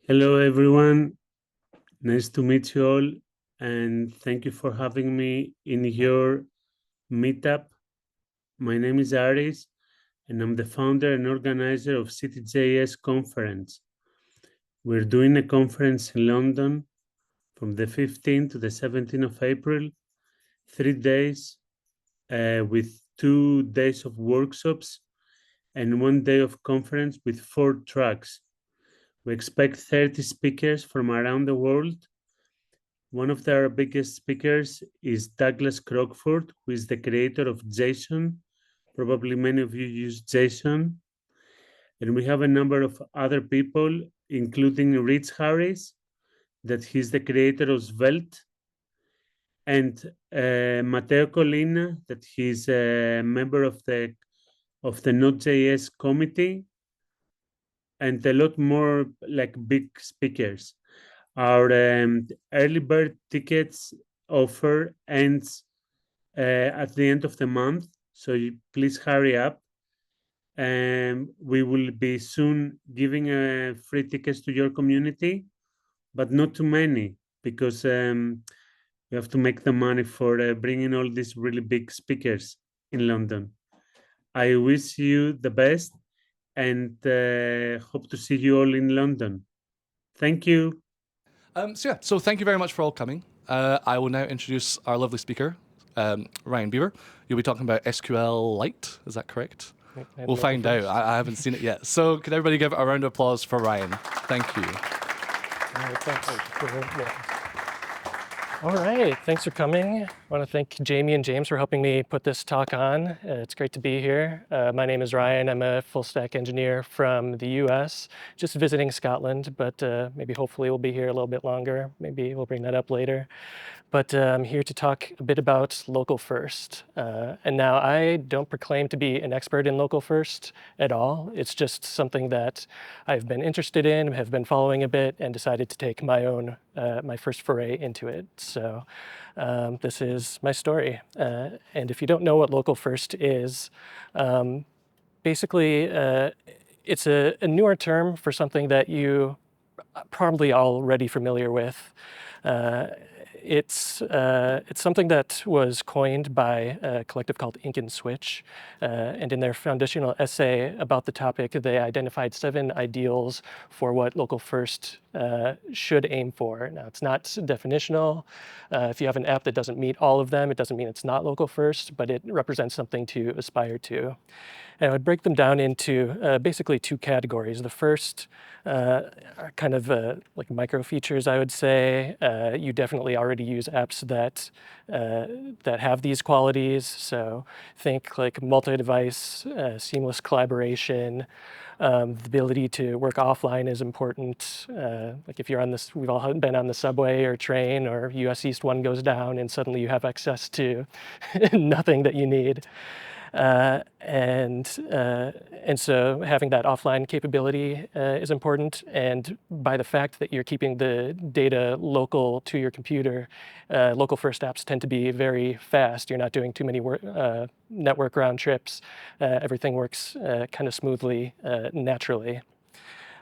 Hello, everyone. Nice to meet you all. And thank you for having me in your meetup. My name is Aris, and I'm the founder and organizer of CityJS conference. We're doing a conference in London from the 15th to the 17th of April, 3 days with 2 days of workshops and 1 day of conference with 4 tracks. We expect 30 speakers from around the world. One of their biggest speakers is Douglas Crockford, who is the creator of JSON. Probably many of you use JSON. And we have a number of other people, including Rich Harris, that he's the creator of Svelte, and Matteo Collina, that he's a member of the Node.js committee, and a lot more like big speakers. Our early bird tickets offer ends at the end of the month, so please hurry up. We will be soon giving free tickets to your community, but not too many because we have to make the money for bringing all these really big speakers in London. I wish you the best and hope to see you all in London. Thank you. So thank you very much for all coming. I will now introduce our lovely speaker, Ryan Biwer. You'll be talking about SQLite, is that correct? We'll find out. I haven't seen it yet. So can everybody give a round of applause for Ryan? Thank you. All right, thanks for coming. I want to thank Jamie and James for helping me put this talk on. It's great to be here. My name is Ryan. I'm a full stack engineer from the US, just visiting Scotland, but maybe hopefully we'll be here a little bit longer. Maybe we'll bring that up later. But I'm here to talk a bit about local first. And now I don't proclaim to be an expert in local first at all. It's just something that I've been interested in, have been following a bit, and decided to take my own, my first foray into it. So this is my story. And if you don't know what local first is, basically it's a newer term for something that you probably already familiar with. It's something that was coined by a collective called Ink and Switch. And in their foundational essay about the topic, they identified 7 ideals for what local first should aim for. Now, it's not definitional. If you have an app that doesn't meet all of them, it doesn't mean it's not local first, but it represents something to aspire to. And I would break them down into basically 2 categories. The first are kind of like micro features, I would say. You definitely already use apps that have these qualities. So think like multi-device, seamless collaboration. The ability to work offline is important. Like if you're on this, we've all been on the subway or train, or US East 1 goes down and suddenly you have access to nothing that you need. And so having that offline capability is important. And by the fact that you're keeping the data local to your computer, local first apps tend to be very fast. You're not doing too many network round trips. Everything works kind of smoothly, naturally.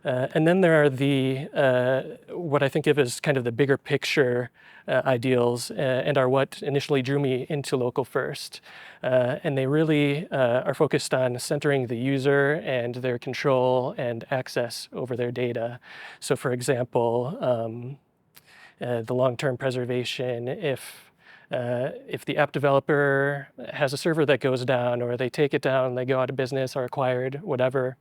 And then there are the, what I think of as kind of the bigger picture ideals, and are what initially drew me into local first. And they really are focused on centering the user and their control and access over their data. So for example, the long-term preservation, if the app developer has a server that goes down, or they take it down, they go out of business or acquired, whatever,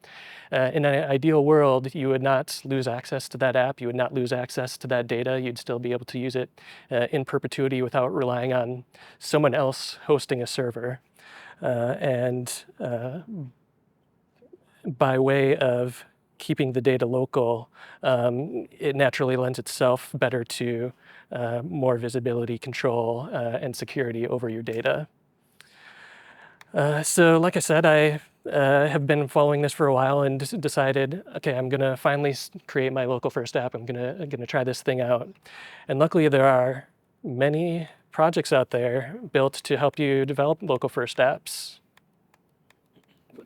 in an ideal world, you would not lose access to that app. You would not lose access to that data. You'd still be able to use it in perpetuity without relying on someone else hosting a server. And by way of keeping the data local, it naturally lends itself better to more visibility, control, and security over your data. So like I said, I have been following this for a while and decided, okay, I'm gonna finally create my local first app. I'm gonna try this thing out. And luckily there are many projects out there built to help you develop local first apps.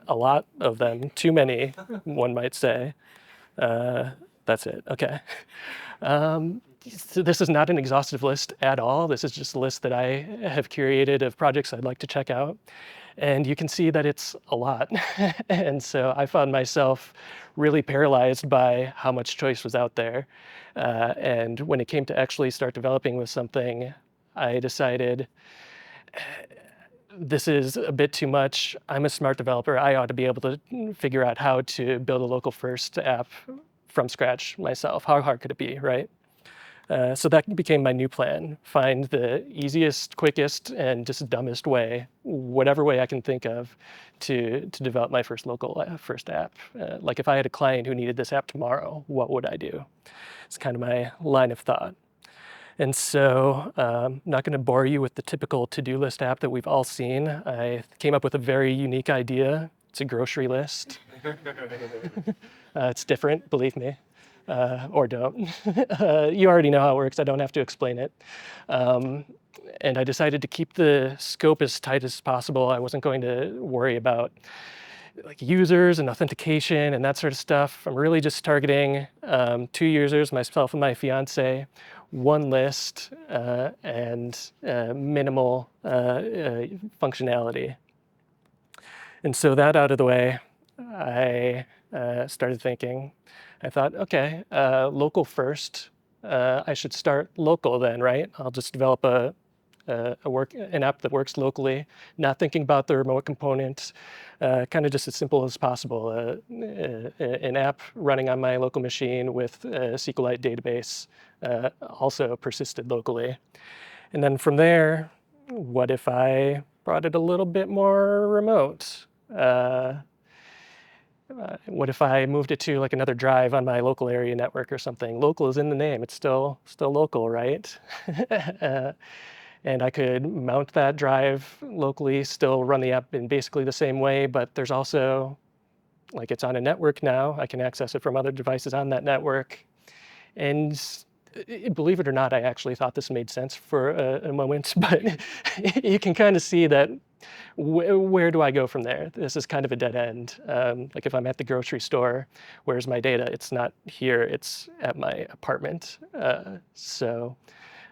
A lot of them, too many, one might say. That's it. Okay. So this is not an exhaustive list at all. This is just a list that I have curated of projects I'd like to check out. And you can see that it's a lot. And so I found myself really paralyzed by how much choice was out there. And when it came to actually start developing with something, I decided this is a bit too much. I'm a smart developer. I ought to be able to figure out how to build a local first app from scratch myself. How hard could it be, right? So that became my new plan. Find the easiest, quickest, and just dumbest way, whatever way I can think of, to develop my first local first app. Like if I had a client who needed this app tomorrow, what would I do? It's kind of my line of thought. And so I'm not going to bore you with the typical to-do list app that we've all seen. I came up with a very unique idea. It's a grocery list. It's different, believe me. Or don't. You already know how it works. I don't have to explain it. And I decided to keep the scope as tight as possible. I wasn't going to worry about like users and authentication and that sort of stuff. I'm really just targeting 2 users, myself and my fiance, one list, and minimal functionality. And so that out of the way, I started thinking, I thought, okay, local first. I should start local then, right? I'll just develop an app that works locally, not thinking about the remote component, kind of just as simple as possible. An app running on my local machine with a SQLite database, also persisted locally. And then from there, what if I brought it a little bit more remote? What if I moved it to like another drive on my local area network or something? Local is in the name. It's still local, right? And I could mount that drive locally, still run the app in basically the same way, but there's also, like it's on a network now. I can access it from other devices on that network. And believe it or not, I actually thought this made sense for a moment, but you can kind of see that where do I go from there? This is kind of a dead end. Like if I'm at the grocery store, where's my data? It's not here, it's at my apartment. So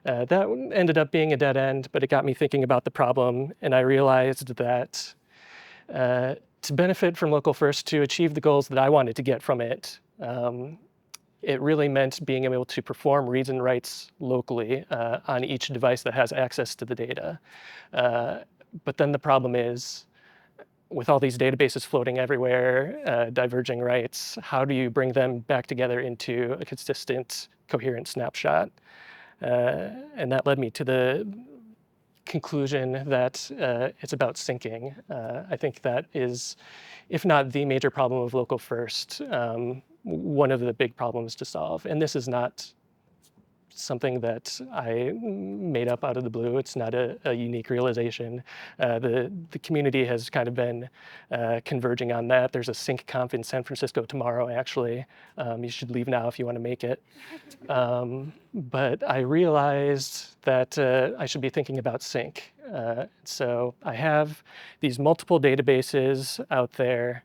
that ended up being a dead end, but it got me thinking about the problem, and I realized that to benefit from local first, to achieve the goals that I wanted to get from it, it really meant being able to perform reads and writes locally on each device that has access to the data. But then the problem is, with all these databases floating everywhere, diverging writes, how do you bring them back together into a consistent, coherent snapshot? And that led me to the conclusion that it's about syncing. I think that is, if not the major problem of local first, one of the big problems to solve. And this is not something that I made up out of the blue. It's not a unique realization. The community has kind of been converging on that. There's a sync conf in San Francisco tomorrow, actually. You should leave now if you want to make it. But I realized that I should be thinking about sync. So I have these multiple databases out there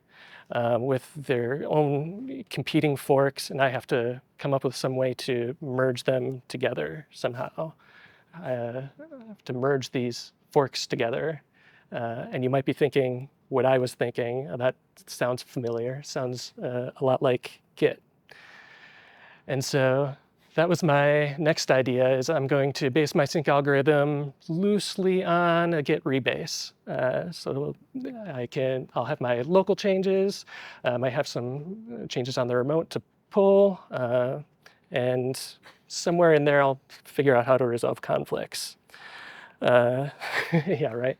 with their own competing forks, and I have to come up with some way to merge them together somehow. I have to merge these forks together. And you might be thinking what I was thinking. That sounds familiar, sounds a lot like Git. And so that was my next idea, is I'm going to base my sync algorithm loosely on a Git rebase. So I'll have my local changes, I might have some changes on the remote to pull, and somewhere in there I'll figure out how to resolve conflicts. Yeah, right.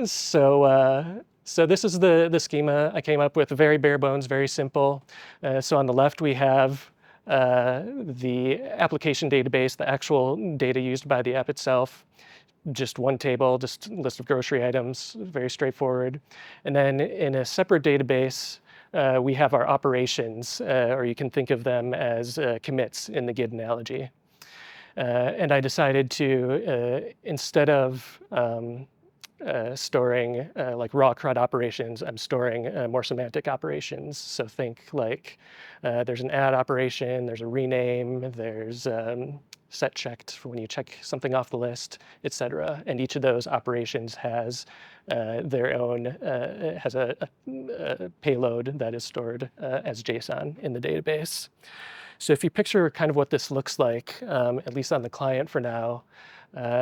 So this is the schema I came up with, very bare bones, very simple. So on the left we have the application database, the actual data used by the app itself, just one table, just a list of grocery items, very straightforward. And then in a separate database, we have our operations, or you can think of them as commits in the Git analogy. And I decided to, instead of storing like raw CRUD operations, I'm storing more semantic operations. So think like there's an add operation, there's a rename, there's set checked for when you check something off the list, etc. And each of those operations has their own, has a payload that is stored as JSON in the database. So if you picture kind of what this looks like, at least on the client for now,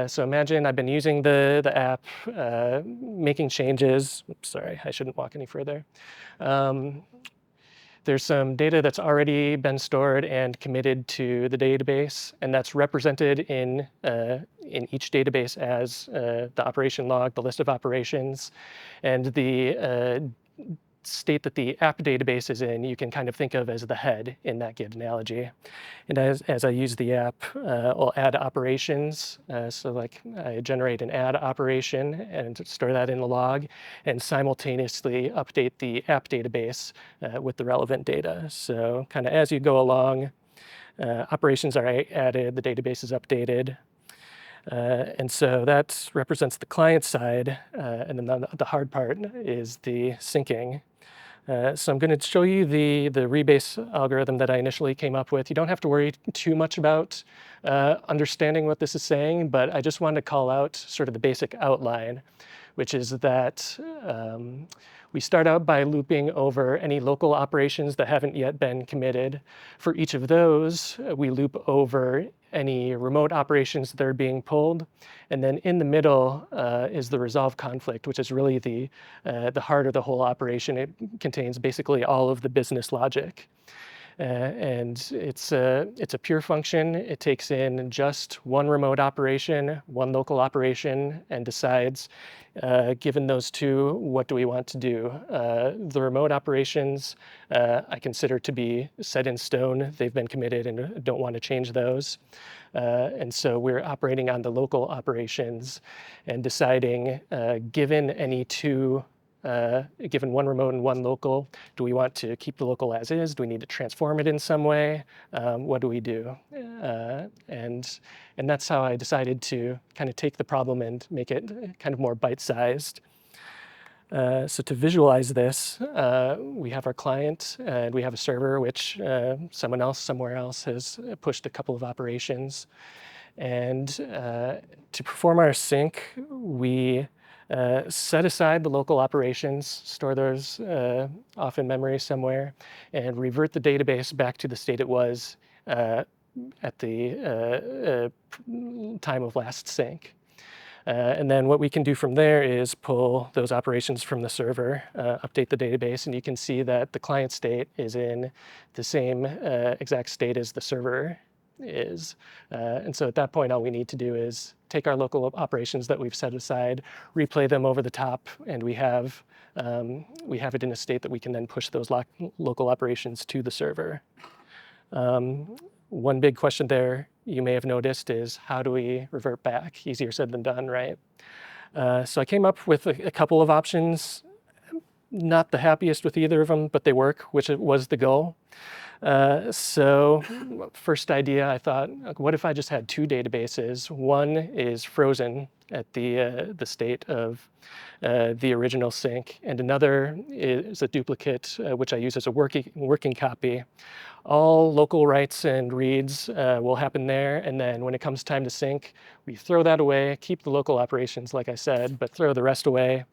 so imagine I've been using the app, making changes. Oops, sorry, I shouldn't walk any further. There's some data that's already been stored and committed to the database, and that's represented in each database as the operation log, the list of operations, and the state that the app database is in, you can kind of think of as the head in that given analogy. And as I use the app, I'll add operations. So like I generate an add operation and store that in the log and simultaneously update the app database with the relevant data. So kind of as you go along, operations are added, the database is updated. And so that represents the client side. And then the hard part is the syncing. So I'm going to show you the rebase algorithm that I initially came up with. You don't have to worry too much about understanding what this is saying, but I just wanted to call out sort of the basic outline, which is that we start out by looping over any local operations that haven't yet been committed. For each of those, we loop over any remote operations that are being pulled. And then in the middle is the resolve conflict, which is really the heart of the whole operation. It contains basically all of the business logic. And it's a pure function. It takes in just one remote operation, one local operation, and decides, given those two, what do we want to do? The remote operations I consider to be set in stone. They've been committed and don't want to change those. And so we're operating on the local operations and deciding, given any two given one remote and one local, do we want to keep the local as is? Do we need to transform it in some way? What do we do? And that's how I decided to kind of take the problem and make it kind of more bite-sized. So to visualize this, we have our client and we have a server, which someone else somewhere else has pushed a couple of operations. And to perform our sync, we set aside the local operations, store those off in memory somewhere, and revert the database back to the state it was at the time of last sync. And then what we can do from there is pull those operations from the server, update the database, and you can see that the client state is in the same exact state as the server is. And so at that point, all we need to do is take our local operations that we've set aside, replay them over the top, and we have it in a state that we can then push those local operations to the server. One big question there you may have noticed is how do we revert back? Easier said than done, right? So I came up with a couple of options. Not the happiest with either of them, but they work, which was the goal. So first idea, I thought, what if I just had two databases? One is frozen at the state of the original sync, and another is a duplicate, which I use as a working copy. All local writes and reads will happen there, and then when it comes time to sync, we throw that away, keep the local operations, like I said, but throw the rest away,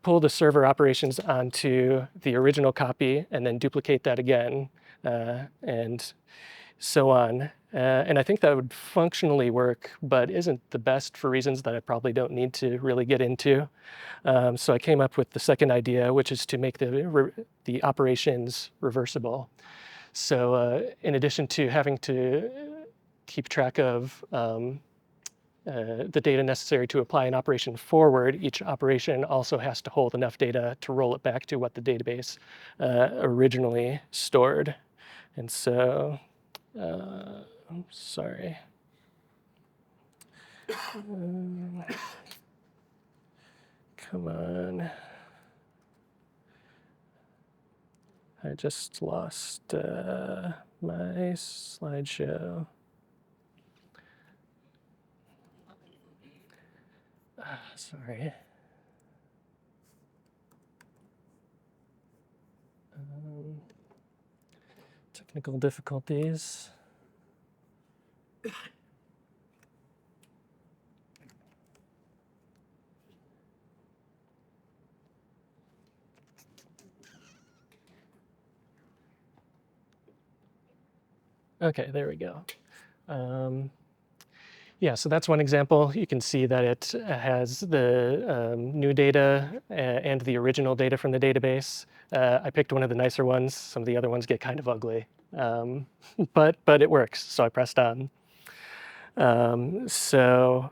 pull the server operations onto the original copy, and then duplicate that again, and so on. And I think that would functionally work, but isn't the best for reasons that I probably don't need to really get into. So I came up with the second idea, which is to make the operations reversible. So in addition to having to keep track of the data necessary to apply an operation forward, each operation also has to hold enough data to roll it back to what the database originally stored. And so, I'm sorry. Come on. I just lost my slideshow. Sorry. Technical difficulties. Okay, there we go. Yeah, so that's one example. You can see that it has the new data and the original data from the database. I picked one of the nicer ones. Some of the other ones get kind of ugly, but it works. So I pressed on. So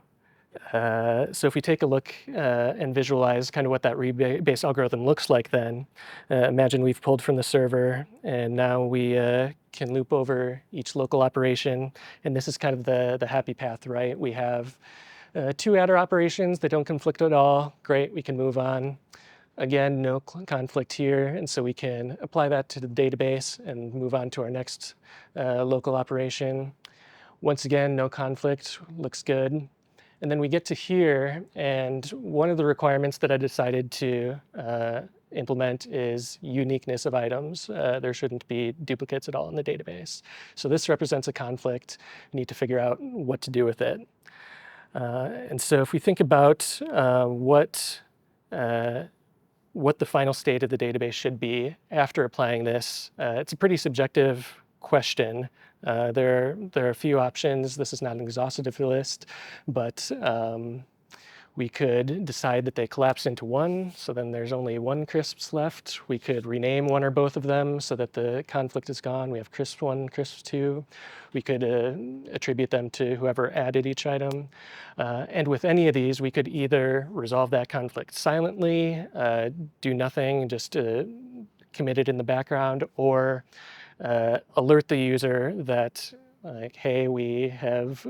if we take a look and visualize kind of what that rebase algorithm looks like then, imagine we've pulled from the server and now we can loop over each local operation. And this is kind of the happy path, right? We have two adder operations that don't conflict at all. Great, we can move on. Again, no conflict here. And so we can apply that to the database and move on to our next local operation. Once again, no conflict, looks good. And then we get to here, and one of the requirements that I decided to implement is uniqueness of items. There shouldn't be duplicates at all in the database. So this represents a conflict. We need to figure out what to do with it. And so if we think about what the final state of the database should be after applying this, it's a pretty subjective question. There are a few options. This is not an exhaustive list, but we could decide that they collapse into one, so then there's only one crisps left. We could rename one or both of them so that the conflict is gone. We have crisp 1, crisp 2. We could attribute them to whoever added each item. And with any of these, we could either resolve that conflict silently, do nothing, just commit it in the background, or alert the user that, like, hey, we have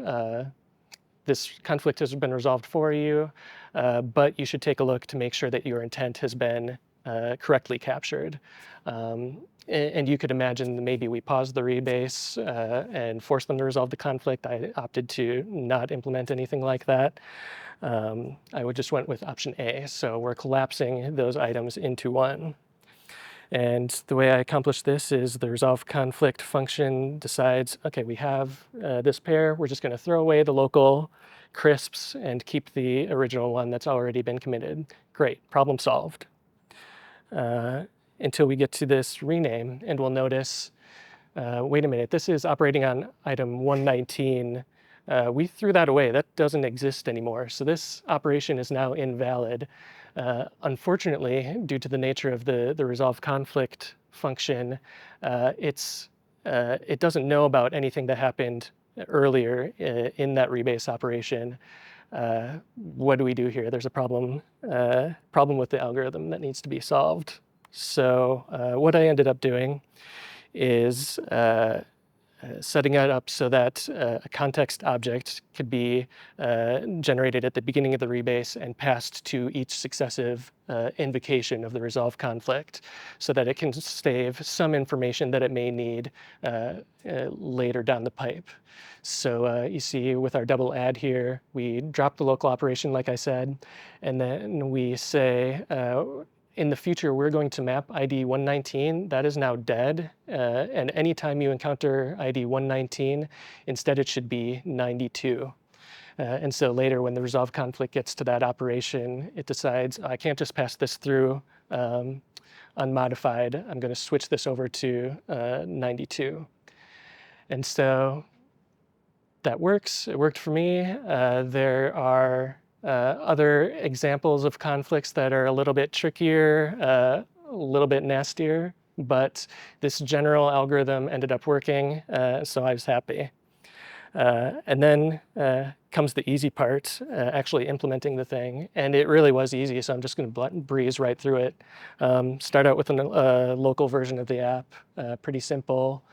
this conflict has been resolved for you, but you should take a look to make sure that your intent has been correctly captured. And you could imagine maybe we pause the rebase and force them to resolve the conflict. I opted to not implement anything like that. I just went with option A. So we're collapsing those items into one. And the way I accomplish this is the resolve conflict function decides, okay, we have this pair. We're just going to throw away the local crisps and keep the original one that's already been committed. Great, problem solved. Until we get to this rename, and we'll notice, wait a minute, this is operating on item 119. We threw that away. That doesn't exist anymore. So this operation is now invalid. Unfortunately, due to the nature of the resolve conflict function, it doesn't know about anything that happened earlier in that rebase operation. What do we do here? There's a problem with the algorithm that needs to be solved. So what I ended up doing is setting it up so that a context object could be generated at the beginning of the rebase and passed to each successive invocation of the resolve conflict so that it can save some information that it may need later down the pipe. So you see with our double add here, we drop the local operation, like I said, and then we say, in the future, we're going to map ID 119. That is now dead. And anytime you encounter ID 119, instead it should be 92. And so later when the resolve conflict gets to that operation, it decides, I can't just pass this through unmodified. I'm going to switch this over to 92. And so that works. It worked for me. There are other examples of conflicts that are a little bit trickier, a little bit nastier, but this general algorithm ended up working, so I was happy. And then comes the easy part, actually implementing the thing, and it really was easy, so I'm just going to breeze right through it. Start out with a local version of the app, pretty simple.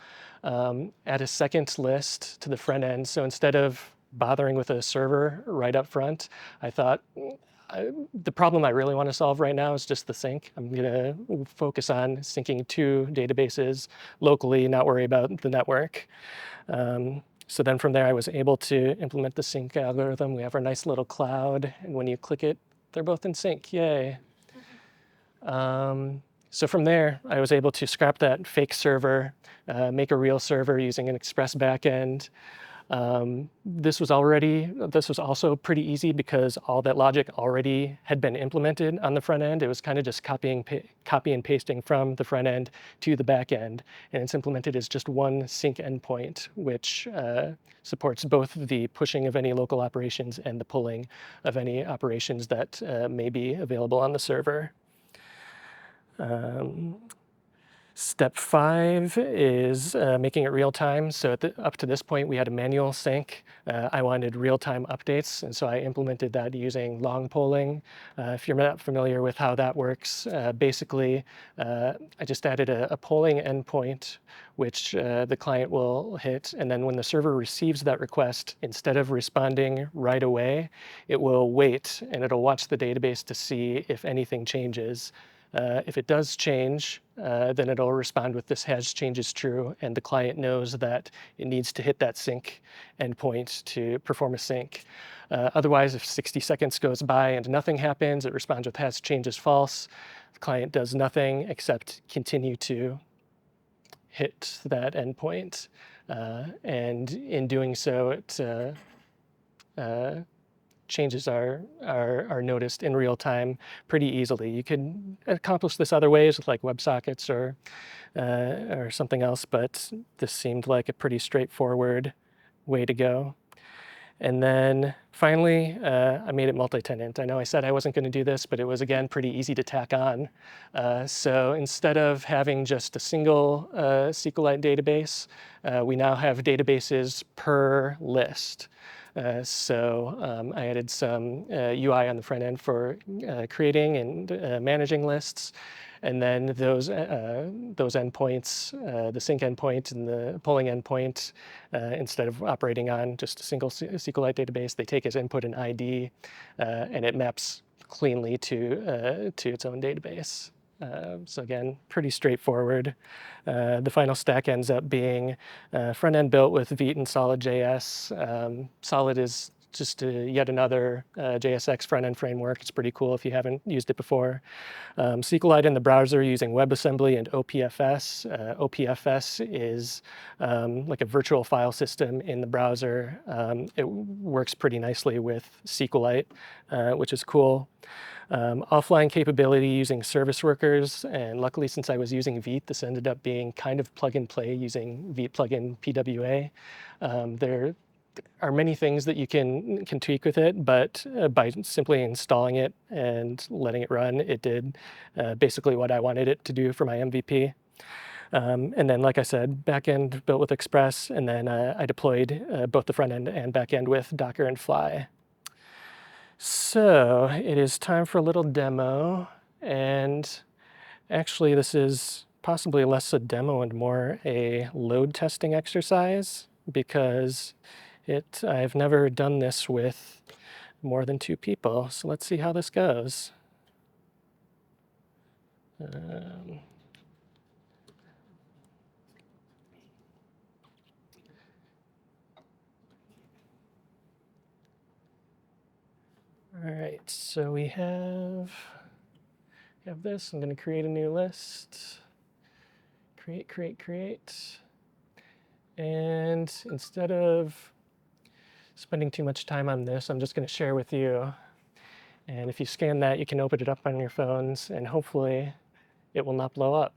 Add a second list to the front end, so instead of bothering with a server right up front, I thought the problem I really want to solve right now is just the sync. I'm going to focus on syncing two databases locally, not worry about the network. So then from there, I was able to implement the sync algorithm. We have our nice little cloud, and when you click it, they're both in sync. Yay. So from there, I was able to scrap that fake server, make a real server using an Express backend. This was also pretty easy because all that logic already had been implemented on the front end. It was kind of just copy and pasting from the front end to the back end. And it's implemented as just one sync endpoint, which supports both the pushing of any local operations and the pulling of any operations that may be available on the server. Step 5 is making it real time. So up to this point, we had a manual sync. I wanted real-time updates, and so I implemented that using long polling. If you're not familiar with how that works, basically, I just added a polling endpoint, which the client will hit, and then when the server receives that request, instead of responding right away, it will wait, and it'll watch the database to see if anything changes. If it does change, then it'll respond with this has changes true, and the client knows that it needs to hit that sync endpoint to perform a sync. Otherwise, if 60 seconds goes by and nothing happens, it responds with has changes false. The client does nothing except continue to hit that endpoint. And in doing so, it changes are noticed in real time pretty easily. You can accomplish this other ways with like WebSockets or something else, but this seemed like a pretty straightforward way to go. And then finally, I made it multi-tenant. I know I said I wasn't going to do this, but it was, again, pretty easy to tack on. So instead of having just a single SQLite database, we now have databases per list. So I added some UI on the front end for creating and managing lists. And then those endpoints, the sync endpoint and the polling endpoint, instead of operating on just a single SQLite database, they take as input an ID, and it maps cleanly to its own database. So again, pretty straightforward. The final stack ends up being front end built with Vite and Solid.js. Solid is just yet another JSX front-end framework. It's pretty cool if you haven't used it before. SQLite in the browser using WebAssembly and OPFS. OPFS is like a virtual file system in the browser. It works pretty nicely with SQLite, which is cool. Offline capability using service workers, and luckily since I was using Vite, this ended up being kind of plug and play using Vite plugin PWA. There are many things that you can tweak with it, but by simply installing it and letting it run, it did basically what I wanted it to do for my MVP. And then, like I said, backend built with Express, and then I deployed both the front end and back end with Docker and Fly. So it is time for a little demo, and actually this is possibly less a demo and more a load testing exercise, because I've never done this with more than 2 people. So let's see how this goes. All right, so we have this. I'm going to create a new list. Create. And instead of spending too much time on this, I'm just going to share with you. And if you scan that, you can open it up on your phones, and hopefully it will not blow up.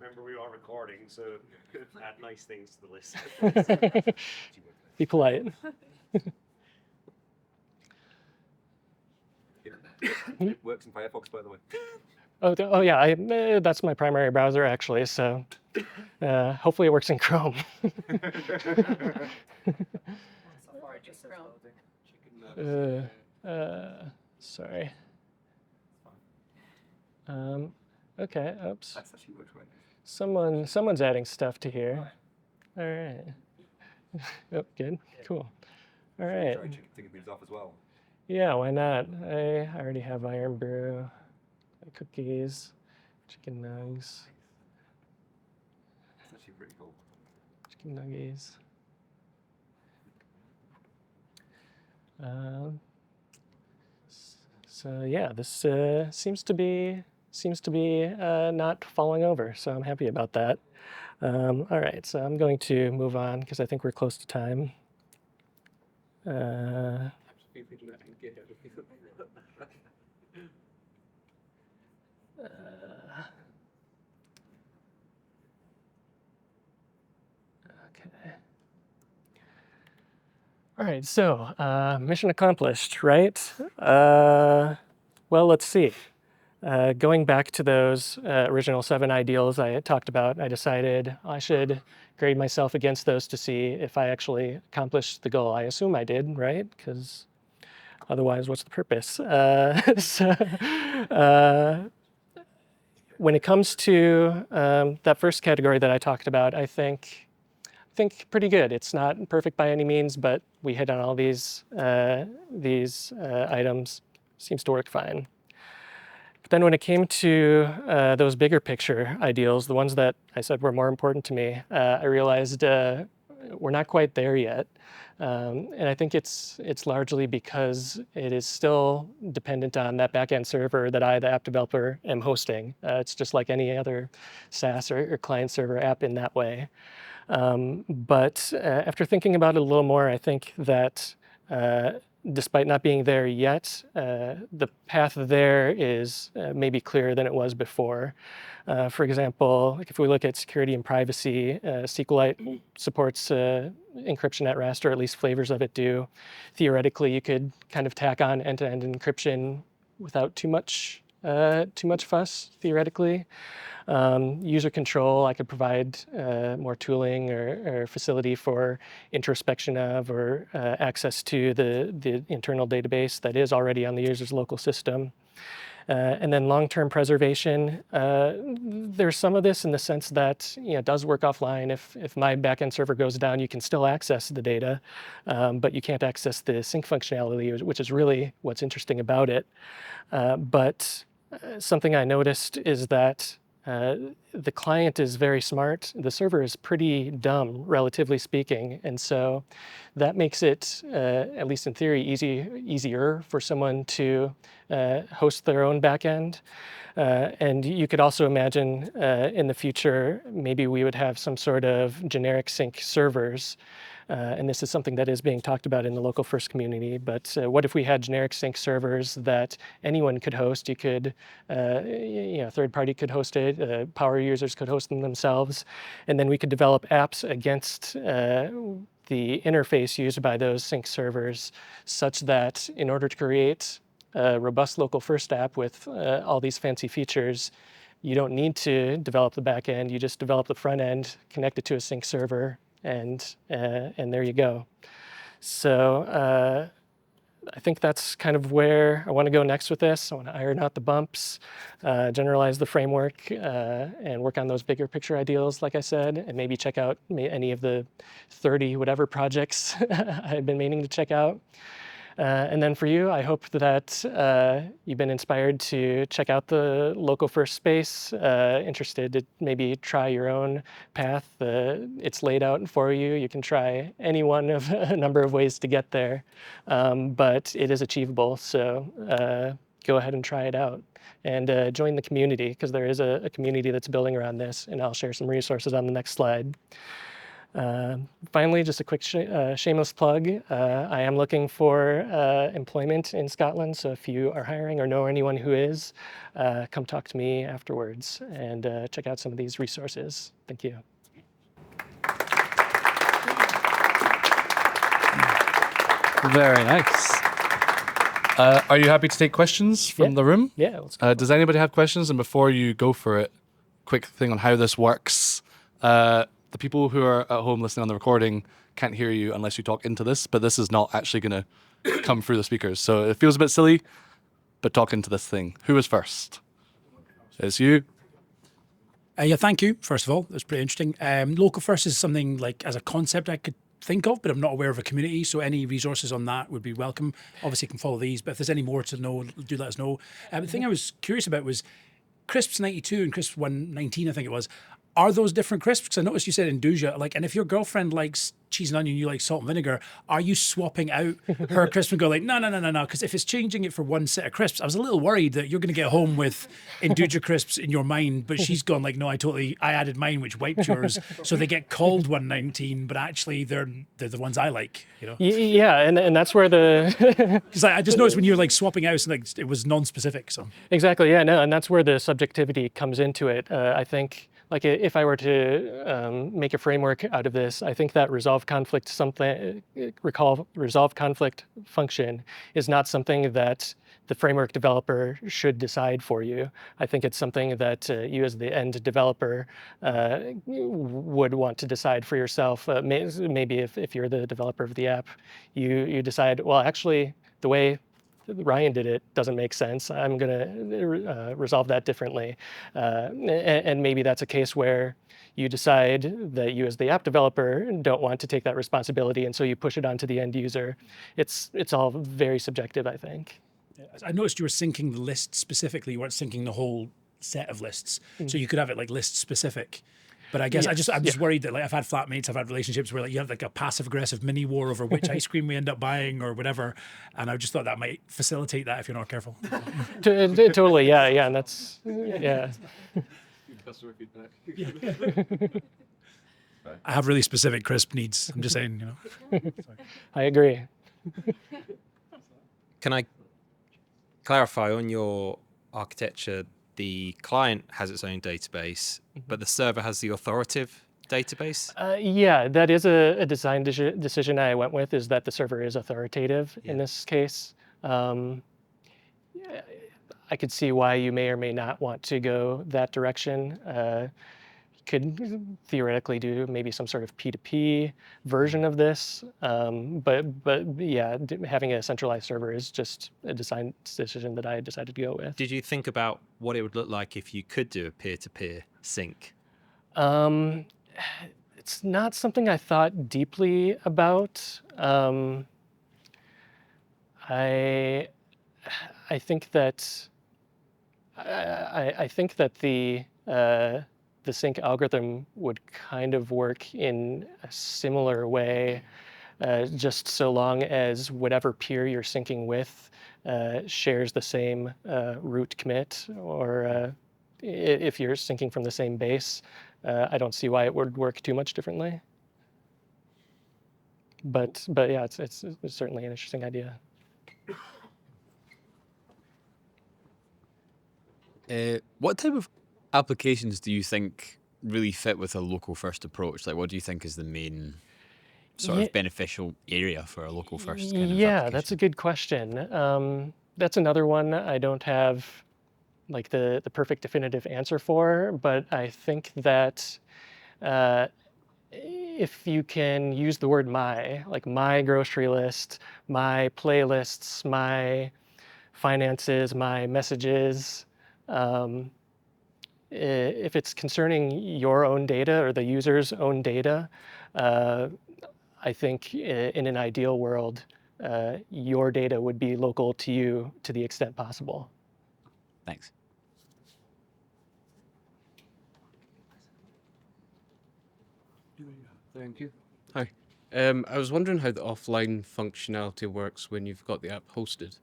Remember, we are recording, so add nice things to the list. Be polite. It works in Firefox, by the way. Oh yeah, that's my primary browser actually. So hopefully it works in Chrome. Sorry. Okay. Oops. That's actually works right. Someone's adding stuff to here. All right. Oh, good. Cool. All right. Try taking these off as well. Yeah, why not? I already have Iron Brew, cookies, chicken nugs. That's actually pretty cool. Chicken nuggies. So yeah, this seems to be not falling over. So I'm happy about that. All right, so I'm going to move on because I think we're close to time. Okay. All right, so mission accomplished, right? Well, let's see. Going back to those original 7 ideals I had talked about, I decided I should grade myself against those to see if I actually accomplished the goal. I assume I did, right? Because otherwise, what's the purpose? When it comes to that first category that I talked about, I think pretty good. It's not perfect by any means, but we hit on all these items. Seems to work fine. But then when it came to those bigger picture ideals, the ones that I said were more important to me, I realized we're not quite there yet. And I think it's largely because it is still dependent on that backend server that I, the app developer, am hosting. It's just like any other SaaS or client server app in that way. But after thinking about it a little more, I think that despite not being there yet, the path there is maybe clearer than it was before. For example, like if we look at security and privacy, SQLite supports encryption at rest, or at least flavors of it do. Theoretically, you could kind of tack on end-to-end encryption without too much fuss, theoretically. User control, I could provide more tooling or facility for introspection of or access to the internal database that is already on the user's local system. And then long-term preservation, there's some of this in the sense that it does work offline. If my backend server goes down, you can still access the data, but you can't access the sync functionality, which is really what's interesting about it. But something I noticed is that the client is very smart. The server is pretty dumb, relatively speaking. And so that makes it, at least in theory, easier for someone to host their own backend. And you could also imagine in the future, maybe we would have some sort of generic sync servers. And this is something that is being talked about in the local first community. But what if we had generic sync servers that anyone could host? You could, third party could host it, power users could host them themselves, and then we could develop apps against the interface used by those sync servers, such that in order to create a robust local first app with all these fancy features, you don't need to develop the back end. You just develop the front end, connect it to a sync server, and there you go. So I think that's kind of where I want to go next with this. I want to iron out the bumps, generalize the framework, and work on those bigger picture ideals, like I said, and maybe check out any of the 30 whatever projects I've been meaning to check out. And then for you, I hope that you've been inspired to check out the local first space, interested to maybe try your own path. It's laid out for you. You can try any one of a number of ways to get there, but it is achievable. So go ahead and try it out. And join the community, because there is a community that's building around this, and I'll share some resources on the next slide. Finally, just a quick shameless plug. I am looking for employment in Scotland, so if you are hiring or know anyone who is, come talk to me afterwards and check out some of these resources. Thank you. Very nice. Are you happy to take questions from the room? Yeah, let's go. Does anybody have questions? And before you go for it, quick thing on how this works. The people who are at home listening on the recording can't hear you unless you talk into this, but this is not actually going to come through the speakers. So it feels a bit silly, but talk into this thing. Who is first? It's you. Yeah, thank you, first of all. That's pretty interesting. Local first is something like as a concept I could think of, but I'm not aware of a community, so any resources on that would be welcome. Obviously, you can follow these, but if there's any more to know, do let us know. The thing I was curious about was Crisps 92 and Crisps 119, I think it was. Are those different crisps? Because I noticed you said Induja, like, and if your girlfriend likes cheese and onion, you like salt and vinegar, are you swapping out her crisp and go like, no? Because if it's changing it for one set of crisps, I was a little worried that you're going to get home with Induja crisps in your mind, but she's gone like, no, I added mine, which wiped yours. So they get called 119, but actually they're the ones I like, you know? Yeah, and that's where the Because I just noticed when you're like swapping out, like it was non-specific. So exactly, yeah, no, and that's where the subjectivity comes into it. I think, like, if I were to make a framework out of this, I think that resolve conflict function is not something that the framework developer should decide for you. I think it's something that you as the end developer would want to decide for yourself. Maybe if you're the developer of the app, you decide, well, actually, the way Ryan did it doesn't make sense. I'm going to resolve that differently. And maybe that's a case where you decide that you as the app developer don't want to take that responsibility, and so you push it onto the end user. It's all very subjective, I think. I noticed you were syncing the list specifically. You weren't syncing the whole set of lists. So you could have it like list specific. But I guess I'm just worried that, like, I've had flatmates, I've had relationships where like you have like a passive aggressive mini war over which ice cream we end up buying or whatever, and I just thought that might facilitate that if you're not careful. Totally, yeah, and that's Customer feedback. I have really specific crisp needs. I'm just saying, you know. I agree. Can I clarify on your architecture? The client has its own database, but the server has the authoritative database? Yeah, that is a design decision I went with, is that the server is authoritative in this case. I could see why you may or may not want to go that direction. Could theoretically do maybe some sort of P2P version of this, but yeah, having a centralized server is just a design decision that I decided to go with. Did you think about what it would look like if you could do a peer-to-peer sync? It's not something I thought deeply about. I think that I think that the sync algorithm would kind of work in a similar way, just so long as whatever peer you're syncing with shares the same root commit, or if you're syncing from the same base, I don't see why it would work too much differently. But yeah, it's certainly an interesting idea. What type of applications do you think really fit with a local first approach? Like, what do you think is the main sort of beneficial area for a local first kind of application? That's a good question. That's another one I don't have like the perfect definitive answer for, but I think that if you can use the word my, like my grocery list, my playlists, my finances, my messages, if it's concerning your own data or the user's own data, I think in an ideal world, your data would be local to you to the extent possible. Thanks. Thank you. Hi. I was wondering how the offline functionality works when you've got the app hosted.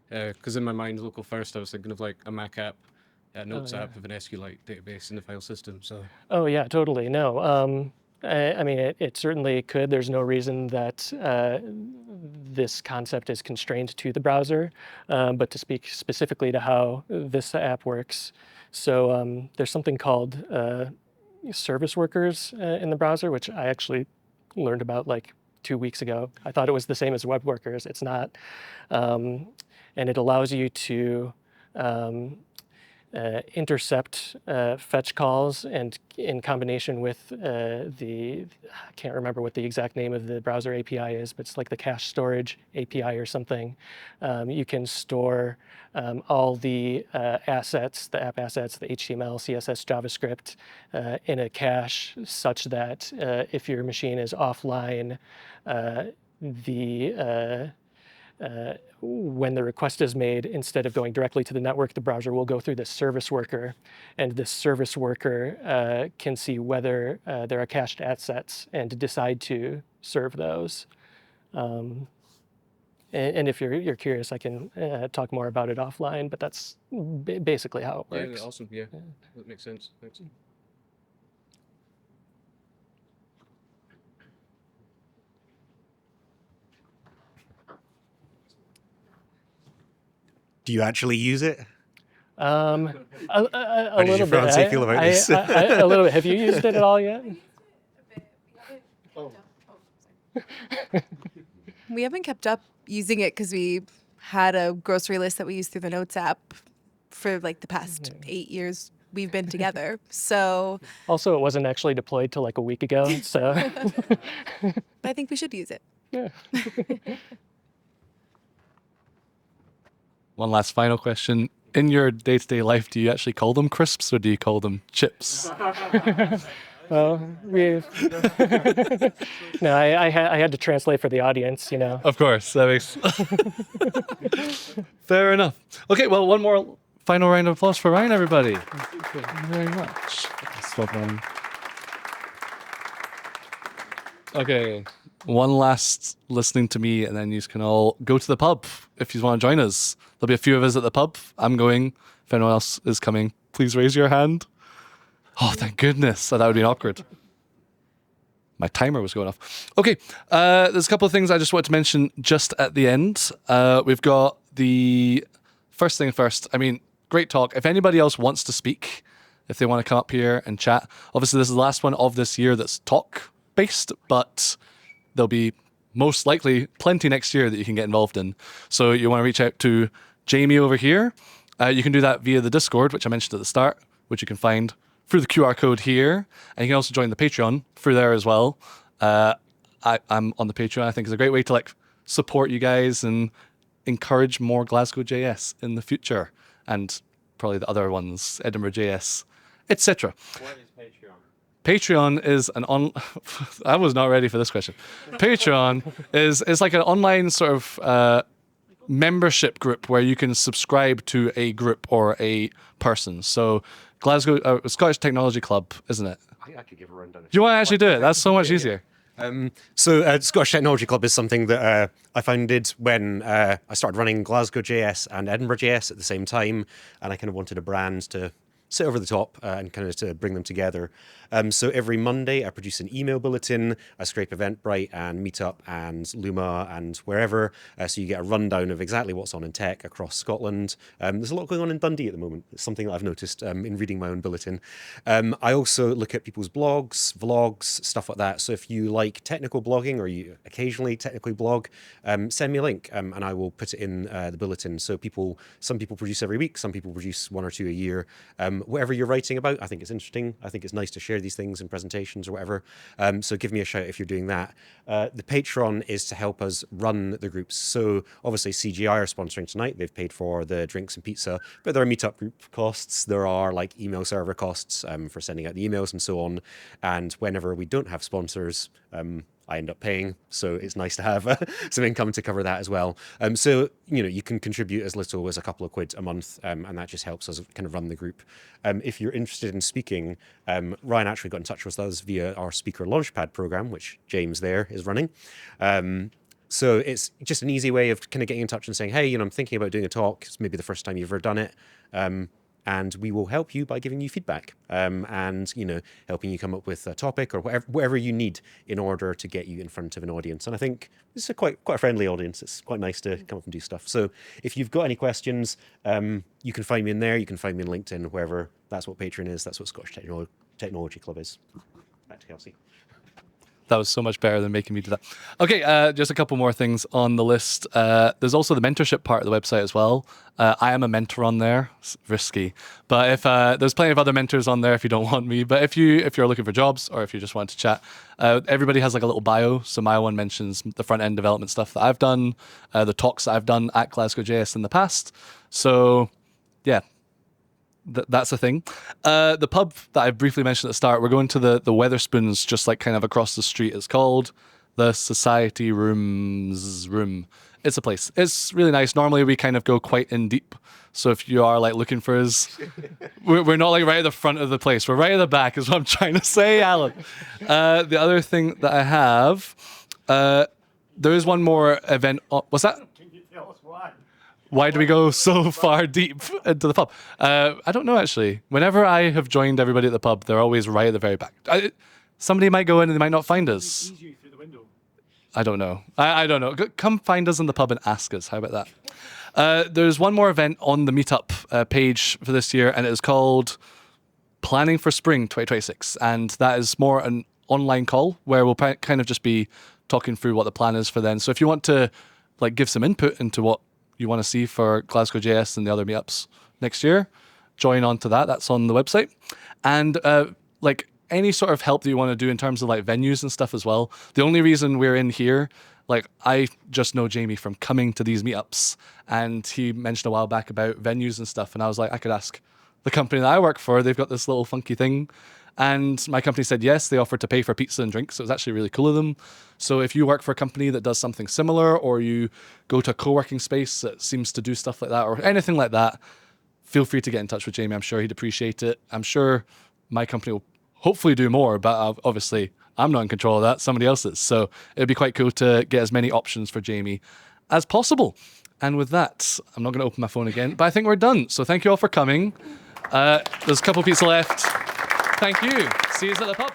Because in my mind, local first, I was thinking of like a Mac app, a Notes app with an SQLite database in the file system. So. Oh yeah, totally. No, I mean it certainly could. There's no reason that this concept is constrained to the browser, but to speak specifically to how this app works. So there's something called service workers in the browser, which I actually learned about like 2 weeks ago. I thought it was the same as web workers. It's not. And it allows you to intercept fetch calls, and in combination with I can't remember what the exact name of the browser API is, but it's like the cache storage API or something. You can store all the assets, the app assets, the HTML, CSS, JavaScript in a cache such that when the request is made, instead of going directly to the network, the browser will go through this service worker, and this service worker can see whether there are cached assets and decide to serve those. And if you're curious, I can talk more about it offline, but that's basically how it works. Yeah, awesome. Yeah, that makes sense. Thanks. Do you actually use it? A How does little your bit. fiancé feel about this? A little bit. Have you used it at all yet? We haven't kept up using it because we had a grocery list that we used through the Notes app for like the past 8 years we've been together. So Also, it wasn't actually deployed till like a week ago, so. I think we should use it. Yeah. One last final question. In your day-to-day life, do you actually call them crisps or do you call them chips? Well, no, I had to translate for the audience, you know. Of course, that makes fair enough. Okay, well, one more final round of applause for Ryan, everybody. Thank you very much. Stop on. Okay, one last listening to me, and then you can all go to the pub if you want to join us. There'll be a few of us at the pub. I'm going. If anyone else is coming, please raise your hand. Oh, thank goodness. That would have been awkward. My timer was going off. Okay, there's a couple of things I just want to mention just at the end. We've got the first thing first. I mean, great talk. If anybody else wants to speak, if they want to come up here and chat, obviously this is the last one of this year that's talk-based, but there'll be most likely plenty next year that you can get involved in. So you want to reach out to Jamie over here. You can do that via the Discord, which I mentioned at the start, which you can find through the QR code here. And you can also join the Patreon through there as well. I'm on the Patreon. I think it's a great way to like support you guys and encourage more GlasgowJS in the future. And probably the other ones, EdinburghJS, etc. What is Patreon? Patreon is an I was not ready for this question. Patreon is like an online sort of membership group where you can subscribe to a group or a person. So Glasgow Scottish Technology Club, isn't it? I could give a rundown. Do you want to actually do it? That's so much easier. So Scottish Technology Club is something that I founded when I started running GlasgowJS and EdinburghJS at the same time, and I kind of wanted a brand to sit over the top and kind of to bring them together. So every Monday I produce an email bulletin. I scrape Eventbrite and Meetup and Luma and wherever. So you get a rundown of exactly what's on in tech across Scotland. There's a lot going on in Dundee at the moment. It's something that I've noticed in reading my own bulletin. I also look at people's blogs, vlogs, stuff like that. So if you like technical blogging or you occasionally technically blog, send me a link and I will put it in the bulletin. So some people produce every week, some people produce 1 or 2 a year. Whatever you're writing about, I think it's interesting. I think it's nice to share these things in presentations or whatever. So give me a shout if you're doing that. The Patreon is to help us run the groups. So obviously CGI are sponsoring tonight. They've paid for the drinks and pizza, but there are Meetup group costs. There are like email server costs for sending out the emails and so on. And whenever we don't have sponsors, I end up paying, so it's nice to have some income to cover that as well. So, you can contribute as little as a couple of quid a month, and that just helps us kind of run the group. If you're interested in speaking, Ryan actually got in touch with us via our Speaker Launchpad program, which James there is running. So it's just an easy way of kind of getting in touch and saying, hey, I'm thinking about doing a talk. It's maybe the first time you've ever done it. And we will help you by giving you feedback and, helping you come up with a topic or whatever you need in order to get you in front of an audience. And I think this is quite a friendly audience. It's quite nice to come up and do stuff. So if you've got any questions, you can find me in there. You can find me on LinkedIn, wherever. That's what Patreon is. That's what Scottish Technology Club is. Back to Kelsey. That was so much better than making me do that. Okay, just a couple more things on the list. There's also the mentorship part of the website as well. I am a mentor on there. It's risky. But if there's plenty of other mentors on there if you don't want me. But if you're looking for jobs or if you just want to chat, everybody has like a little bio. So my one mentions the front-end development stuff that I've done, the talks that I've done at GlasgowJS in the past. So, yeah. That's a thing. The pub that I briefly mentioned at the start, we're going to the Weatherspoons, just like kind of across the street. It's called the Society Room. it's a place. It's really nice. Normally we kind of go quite in deep. So if you are like looking for us, we're not like right at the front of the place. We're right at the back is what I'm trying to say, Alan. The other thing that I have, there is one more event. What's that? Can you tell us why? Why do we go so far deep into the pub? I don't know, actually. Whenever I have joined everybody at the pub, they're always right at the very back. Somebody might go in and they might not find us. Easier through the window. I don't know. I don't know. Come find us in the pub and ask us. How about that? There's one more event on the Meetup page for this year, and it is called Planning for Spring 2026. And that is more an online call where we'll kind of just be talking through what the plan is for then. So if you want to like give some input into what you want to see for GlasgowJS and the other meetups next year, join on to that. That's on the website. And like any sort of help that you want to do in terms of like venues and stuff as well. The only reason we're in here, like I just know Jamie from coming to these meetups, and he mentioned a while back about venues and stuff. And I was like, I could ask the company that I work for. They've got this little funky thing. And my company said yes, they offered to pay for pizza and drinks. So it was actually really cool of them. So if you work for a company that does something similar, or you go to a co-working space that seems to do stuff like that, or anything like that, feel free to get in touch with Jamie. I'm sure he'd appreciate it. I'm sure my company will hopefully do more, but obviously I'm not in control of that. Somebody else is. So it'd be quite cool to get as many options for Jamie as possible. And with that, I'm not going to open my phone again, but I think we're done. So thank you all for coming. There's a couple of pizza left. Thank you. See you at the pub.